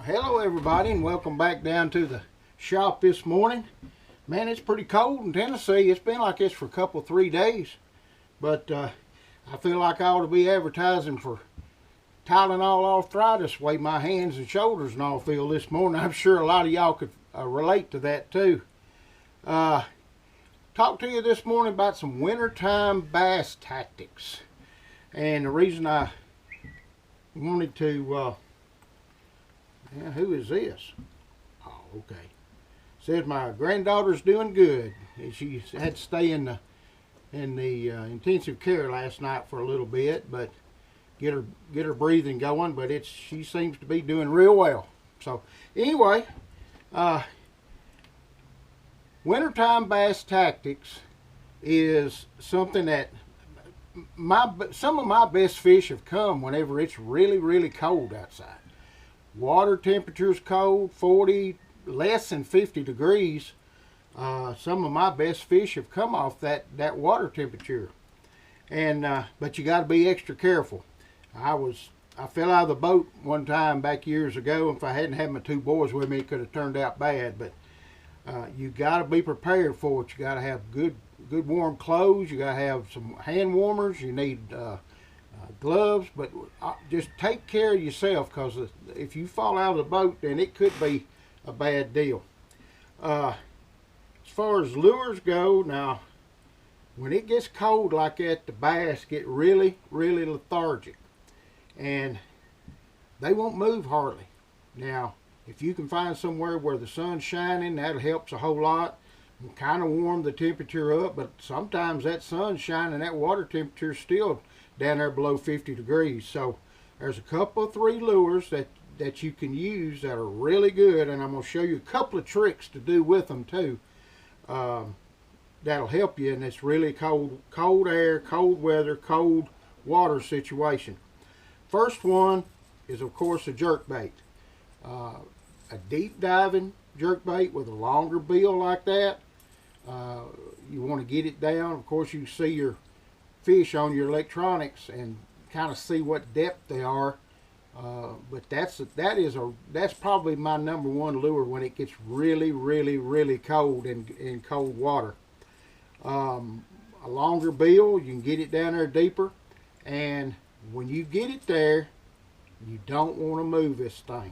Hello everybody, and welcome back down to the shop this morning. Man, it's pretty cold in Tennessee. It's been like this for a couple 3 days, but I feel like I ought to be advertising for Tylenol arthritis the way my hands and shoulders and all feel this morning. I'm sure a lot of y'all could relate to that too. Talk to you this morning about some wintertime bass tactics, and the reason I wanted to yeah, who is this? Oh, okay. Says my granddaughter's doing good. And she had to stay in the intensive care last night for a little bit, but get her breathing going. But she seems to be doing real well. So anyway, wintertime bass tactics is something that some of my best fish have come whenever it's really cold outside. Water temperature's cold, 40, less than 50 degrees. Some of my best fish have come off that water temperature. And but you got to be extra careful. I fell out of the boat one time back years ago. If I hadn't had my two boys with me, it could have turned out bad. But you got to be prepared for it. You got to have good warm clothes. You got to have some hand warmers. You need gloves, but just take care of yourself, because if you fall out of the boat, then it could be a bad deal. As far as lures go, now when it gets cold like that, the bass get really lethargic and they won't move hardly. Now if you can find somewhere where the sun's shining, that helps a whole lot and kind of warm the temperature up. But sometimes that sun's shining, that water temperature is still down there below 50 degrees. So there's a couple of 3 lures that you can use that are really good, and I'm going to show you a couple of tricks to do with them too. That'll help you in this really cold air, cold weather, cold water situation. First one is, of course, a jerkbait. A deep diving jerkbait with a longer bill like that. You want to get it down. Of course, you can see your fish on your electronics and kind of see what depth they are. But that's probably my number one lure when it gets really cold in cold water. A longer bill, you can get it down there deeper, and when you get it there, you don't want to move this thing.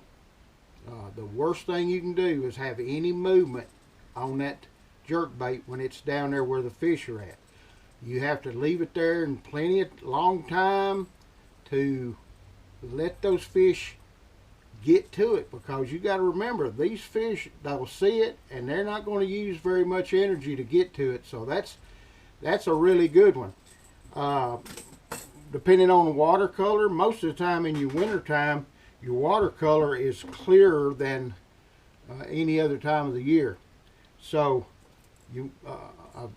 The worst thing you can do is have any movement on that jerkbait when it's down there where the fish are at. You have to leave it there in long time to let those fish get to it, because you got to remember, these fish, they'll see it and they're not going to use very much energy to get to it. So that's a really good one. Depending on the watercolor, most of the time in your wintertime, your watercolor is clearer than any other time of the year. So a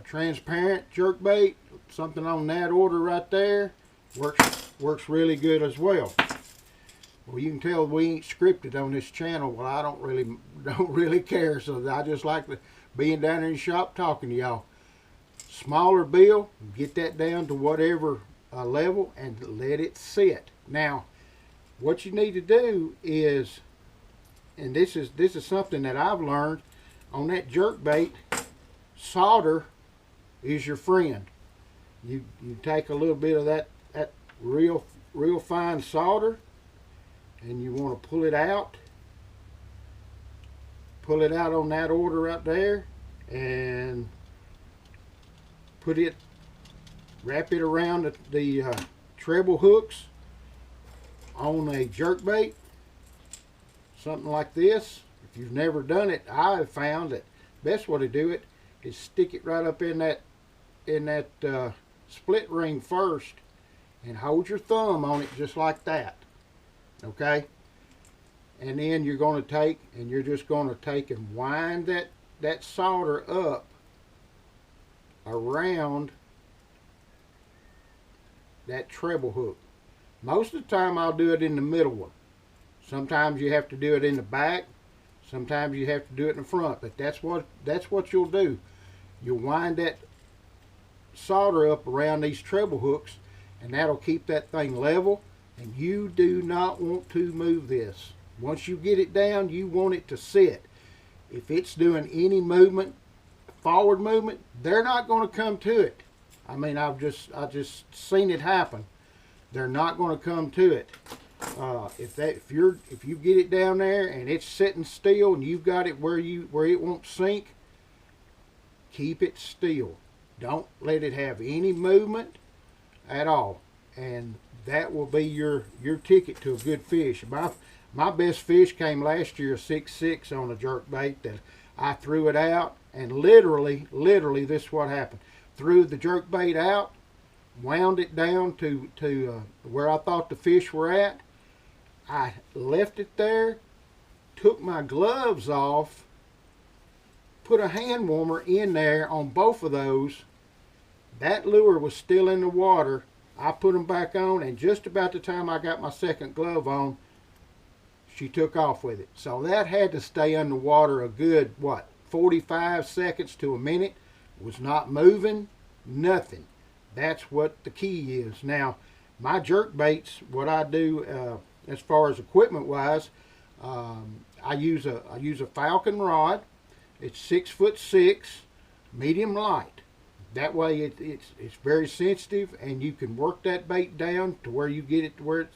transparent jerkbait, something on that order right there, works really good as well. Well, you can tell we ain't scripted on this channel. Well, I don't really care, so I just like being down in the shop talking to y'all. Smaller bill, get that down to whatever level and let it sit. Now what you need to do is, and this is something that I've learned on that jerkbait, solder is your friend. You take a little bit of that real fine solder, and you want to pull it out on that order right there, and wrap it around the treble hooks on a jerkbait, something like this. If you've never done it, I have found that the best way to do it is stick it right up in that split ring first, and hold your thumb on it just like that. Okay, and then you're just going to take and wind that solder up around that treble hook. Most of the time I'll do it in the middle one. Sometimes you have to do it in the back, sometimes you have to do it in the front, but that's what you'll do. You'll wind that solder up around these treble hooks, and that'll keep that thing level, and you do not want to move this. Once you get it down, you want it to sit. If it's doing any movement, forward movement, they're not going to come to it. I mean, I just seen it happen. They're not going to come to it. If you get it down there and it's sitting still and you've got it where it won't sink, keep it still. Don't let it have any movement at all, and that will be your ticket to a good fish. My best fish came last year, 6.6 on a jerkbait that I threw it out, and literally this is what happened. Threw the jerkbait out, wound it down to where I thought the fish were at. I left it there, took my gloves off, put a hand warmer in there on both of those. That lure was still in the water. I put them back on, and just about the time I got my second glove on, she took off with it. So that had to stay underwater a good, 45 seconds to a minute. Was not moving, nothing. That's what the key is. Now, my jerk baits, what I do as far as equipment wise, I use a Falcon rod. It's 6'6", medium light. That way it's very sensitive, and you can work that bait down to where you get it to where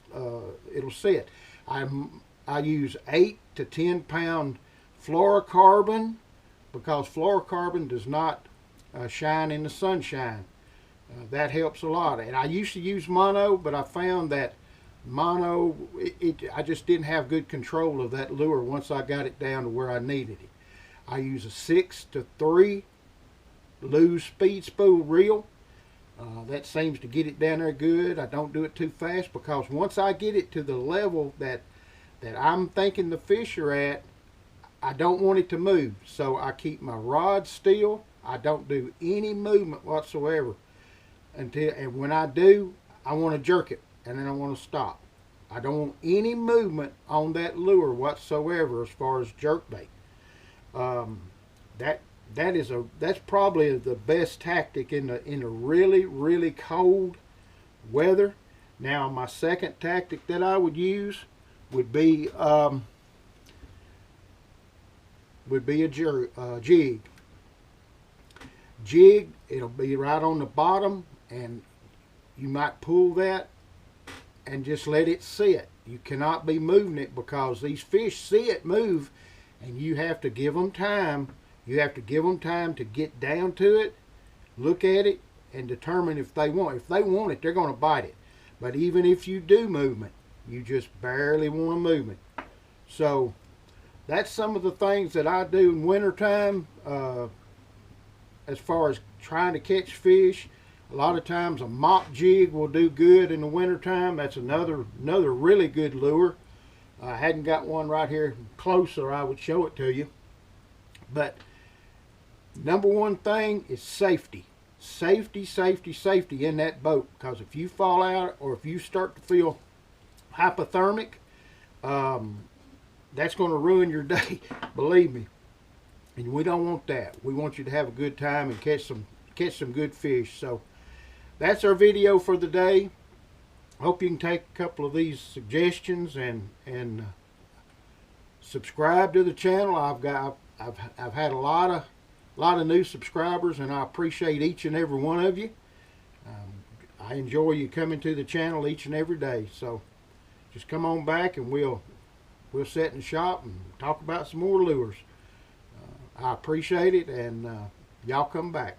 it'll sit. I use 8 to 10 pound fluorocarbon, because fluorocarbon does not shine in the sunshine. That helps a lot. And I used to use mono, but I found that mono, I just didn't have good control of that lure once I got it down to where I needed it. I use a 6 to 3 Lew's speed spool reel. That seems to get it down there good. I don't do it too fast, because once I get it to the level that I'm thinking the fish are at, I don't want it to move. So I keep my rod still. I don't do any movement whatsoever and when I do, I want to jerk it, and then I want to stop. I don't want any movement on that lure whatsoever as far as jerkbait. That's probably the best tactic in the really cold weather. Now, my second tactic that I would use would be a jig. Jig, it'll be right on the bottom, and you might pull that and just let it sit. You cannot be moving it, because these fish see it move, and you have to give them time. You have to give them time to get down to it, look at it, and determine if they want it. If they want it, they're going to bite it. But even if you do movement, you just barely want a movement. So that's some of the things that I do in wintertime as far as trying to catch fish. A lot of times a mop jig will do good in the wintertime. That's another really good lure. I hadn't got one right here closer, I would show it to you. But number one thing is safety. Safety in that boat. Because if you fall out, or if you start to feel hypothermic, that's going to ruin your day, believe me. And we don't want that. We want you to have a good time and catch some good fish. So that's our video for the day. Hope you can take a couple of these suggestions and subscribe to the channel. I've had a lot of new subscribers, and I appreciate each and every one of you. I enjoy you coming to the channel each and every day. So just come on back, and we'll sit in the shop and talk about some more lures. I appreciate it, and y'all come back.